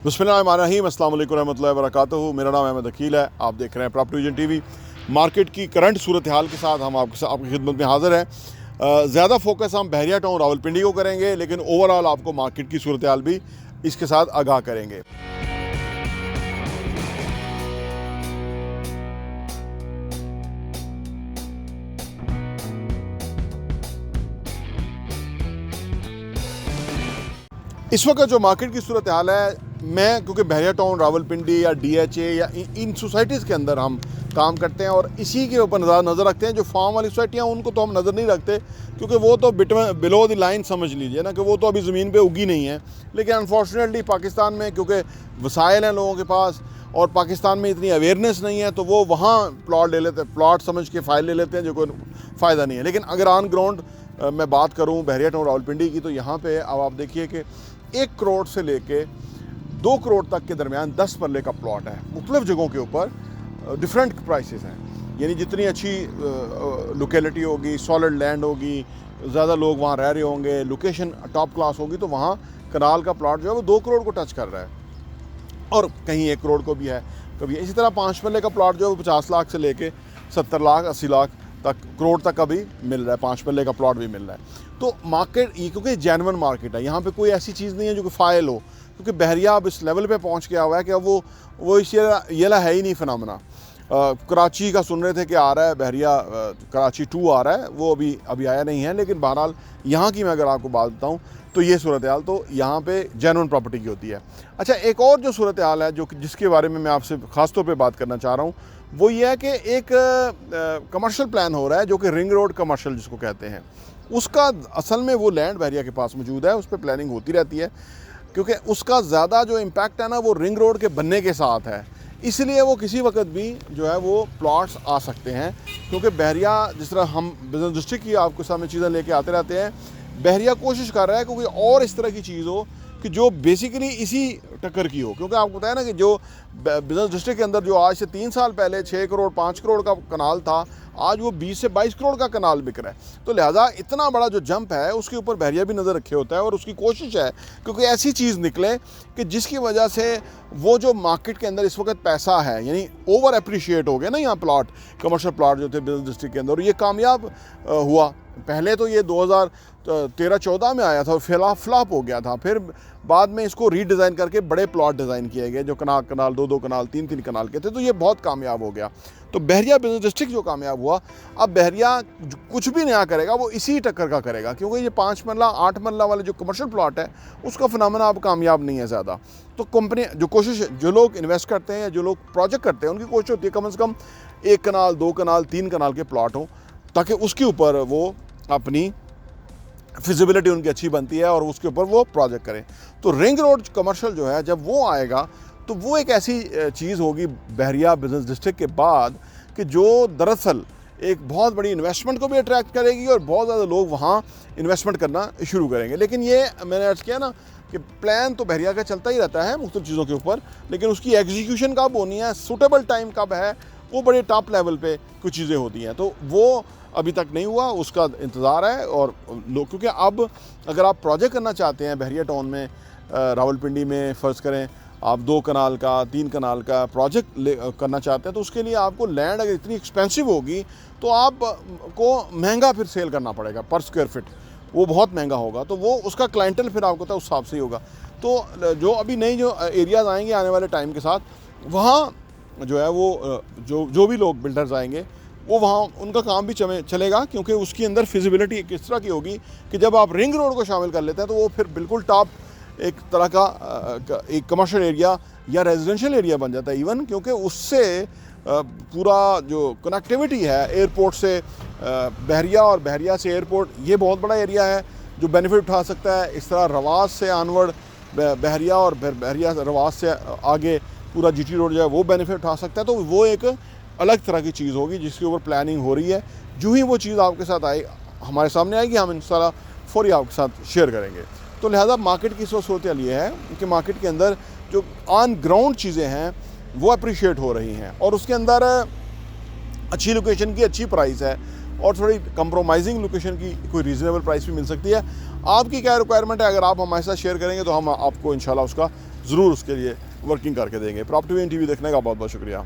बिस्मिल्लाहिर्रहमानिर्रहीम, अस्सलाम वालेकुम रहमतुल्लाहि व बरकातुहू। मेरा नाम अहमद अकील है। आप देख रहे हैं प्रॉपर्टी विजन टीवी। मार्केट की करंट सूरत हाल के साथ हम आपकी खिदमत में हाज़िर हैं। ज़्यादा फोकस हम बहरिया टाउन रावलपिंडी को करेंगे, लेकिन ओवरऑल आपको मार्केट की सूरत हाल भी इसके साथ आगाह करेंगे। इस वक्त जो मार्केट की सूरत हाल है, मैं क्योंकि बहरिया टाउन रावलपिंडी या DHA या इन सोसाइटीज़ के अंदर हम काम करते हैं और इसी के ऊपर नज़र रखते हैं। जो फार्म वाली सोसाइटियाँ उनको तो हम नज़र नहीं रखते, क्योंकि वो तो बिलो द लाइन समझ लीजिए ना, कि वो तो अभी ज़मीन पे उगी नहीं है। लेकिन अनफॉर्चुनेटली पाकिस्तान में क्योंकि वसाइल हैं लोगों के पास और पाकिस्तान में इतनी अवेयरनेस नहीं है, तो वो वहाँ प्लॉट ले लेते हैं, प्लॉट समझ के फ़ाइल ले लेते हैं, जो कोई फ़ायदा नहीं है। लेकिन अगर ऑन ग्राउंड मैं बात करूँ बहरिया टाउन रावलपिंडी की, तो यहाँ पर अब आप देखिए कि 1 करोड़ से लेके 2 करोड़ तक के दरमियान 10 मरले का प्लॉट है। मुख्तलिफ़ जगहों के ऊपर डिफरेंट प्राइसेस हैं। यानी जितनी अच्छी लोकेलिटी होगी, सॉलिड लैंड होगी, ज़्यादा लोग वहाँ रह रहे होंगे, लोकेशन टॉप क्लास होगी, तो वहाँ कनाल का प्लॉट जो है वो 2 करोड़ को टच कर रहा है और कहीं 1 करोड़ को भी है कभी। इसी तरह 5 मरले का प्लॉट जो है वो 50 लाख से लेके 70 लाख 80 लाख तक, करोड़ तक अभी मिल रहा है। 5 मरले का प्लॉट भी मिल रहा है। तो मार्केट ये क्योंकि जेन्युइन मार्केट है, यहाँ पे कोई ऐसी चीज़ नहीं है जो कि फ़ाइल हो, क्योंकि बहरिया अब इस लेवल पे पहुँच गया हुआ है कि अब वो इस येला है ही नहीं फिनोमेना। कराची का सुन रहे थे कि आ रहा है बहरिया, कराची 2 आ रहा है, वो अभी आया नहीं है। लेकिन बहरहाल यहाँ की मैं अगर आपको बात बताऊँ तो ये सूरत हाल तो यहाँ पे जेन्युइन प्रॉपर्टी की होती है। अच्छा, एक और जो सूरत हाल है जिसके बारे में मैं आपसे ख़ास तौर पे बात करना चाह रहा हूँ, वो ये है कि एक कमर्शियल प्लान हो रहा है, जो कि रिंग रोड कमर्शियल जिसको कहते हैं। उसका असल में वो लैंड बहरिया के पास मौजूद है, उस पर प्लानिंग होती रहती है, क्योंकि उसका ज़्यादा जो इम्पैक्ट है ना वो रिंग रोड के बनने के साथ है। इसलिए वो किसी वक्त भी जो है वो प्लॉट्स आ सकते हैं, क्योंकि बहरिया जिस तरह हम बिजनेस डिस्ट्रिक्ट की आपके सामने चीज़ें लेके आते रहते हैं, बहरिया कोशिश कर रहा है कि कोई और इस तरह की चीज़ हो कि जो बेसिकली इसी टक्कर की हो। क्योंकि आपको पता है ना कि जो बिजनेस डिस्ट्रिक्ट के अंदर जो आज से 3 साल पहले 6 करोड़ 5 करोड़ का कनाल था, आज वो 20 से 22 करोड़ का कनाल बिक रहा है। तो लिहाजा इतना बड़ा जो जंप है उसके ऊपर बहरिया भी नज़र रखे होता है और उसकी कोशिश है क्योंकि ऐसी चीज़ निकले कि जिसकी वजह से वो जो मार्केट के अंदर इस वक्त पैसा है, यानी ओवर अप्रिशिएट हो गया ना यहाँ प्लॉट, कमर्शियल प्लॉट जो थे बिजनेस डिस्ट्रिक्ट के अंदर, और ये कामयाब हुआ। पहले तो ये 2013-14 में आया था और फ्लॉप हो गया था। फिर बाद में इसको रीडिज़ाइन करके बड़े प्लॉट डिज़ाइन किए गए, जो कनाल 2-2 कनाल 3-3 कनाल के थे, तो ये बहुत कामयाब हो गया। तो बहरिया बिजनेस डिस्ट्रिक्ट जो कामयाब हुआ, अब बहरिया कुछ भी नया करेगा वो इसी टक्कर का करेगा, क्योंकि ये 5 मरला 8 मरला वाले जो कमर्शियल प्लॉट है उसका फिनोमेना अब कामयाब नहीं है ज़्यादा। तो कंपनी जो कोशिश, जो लोग इन्वेस्ट करते हैं या जो लोग प्रोजेक्ट करते हैं, उनकी कोशिश होती है कम से कम 1 कनाल 2 कनाल 3 कनाल के प्लॉट हों, ताकि उसके ऊपर वो अपनी फिजिबिलिटी उनकी अच्छी बनती है और उसके ऊपर वो प्रोजेक्ट करें। तो रिंग रोड कमर्शियल जो है, जब वो आएगा तो वो एक ऐसी चीज़ होगी बहरिया बिजनेस डिस्ट्रिक्ट के बाद कि जो दरअसल एक बहुत बड़ी इन्वेस्टमेंट को भी अट्रैक्ट करेगी और बहुत ज़्यादा लोग वहाँ इन्वेस्टमेंट करना शुरू करेंगे। लेकिन ये मैंने अर्ज़ किया ना कि प्लान तो बहरिया का चलता ही रहता है मुख्तलिफ़ चीज़ों के ऊपर, लेकिन उसकी एग्जीक्यूशन कब होनी है, सूटेबल टाइम कब है, वो बड़े टॉप लेवल पे कुछ चीज़ें होती हैं। तो वो अभी तक नहीं हुआ, उसका इंतज़ार है। और लोग, क्योंकि अब अगर आप प्रोजेक्ट करना चाहते हैं बहरिया टाउन में, रावलपिंडी में फ़र्ज़ करें आप 2 कनाल का 3 कनाल का प्रोजेक्ट करना चाहते हैं, तो उसके लिए आपको लैंड अगर इतनी एक्सपेंसिव होगी तो आपको महंगा फिर सेल करना पड़ेगा पर स्क्वायर फिट, वो बहुत महंगा होगा। तो वो उसका क्लाइंटल फिर आपको पता है उस हिसाब से ही होगा। तो जो अभी नई जो एरियाज़ आएंगे आने वाले टाइम के साथ, वहाँ जो है वो जो भी लोग बिल्डर्स आएंगे वो वहाँ उनका काम भी चलेगा, क्योंकि उसकी अंदर फिजिबिलिटी किस तरह की होगी कि जब आप रिंग रोड को शामिल कर लेते हैं तो वो फिर बिल्कुल टॉप एक तरह का एक कमर्शियल एरिया या रेजिडेंशियल एरिया बन जाता है इवन, क्योंकि उससे पूरा जो कनेक्टिविटी है एयरपोर्ट से बहरिया और बहरिया से एयरपोर्ट, ये बहुत बड़ा एरिया है जो बेनिफिट उठा सकता है। इस तरह रवास से आनवर्ड बहरिया और बहरिया रवास से आगे पूरा GT रोड जो है वो बेनिफिट उठा सकता है। तो वो एक अलग तरह की चीज़ होगी जिसके ऊपर प्लानिंग हो रही है। जो ही वो चीज़ आपके साथ हमारे सामने आएगी, हम इंशाल्लाह फौरी आपके साथ शेयर करेंगे। तो लिहाजा मार्केट की सूरत ये है कि मार्केट के अंदर जो ऑन ग्राउंड चीज़ें हैं वो अप्रिशिएट हो रही हैं और उसके अंदर अच्छी लोकेशन की अच्छी प्राइस है और थोड़ी कंप्रोमाइजिंग लोकेशन की कोई रीज़नेबल प्राइस भी मिल सकती है। आपकी क्या रिक्वायरमेंट है, अगर आप हमारे साथ शेयर करेंगे तो हम आपको इंशाल्लाह उसका ज़रूर उसके लिए वर्किंग करके देंगे। प्रॉपर्टी वीन टीवी देखने का बहुत बहुत शुक्रिया।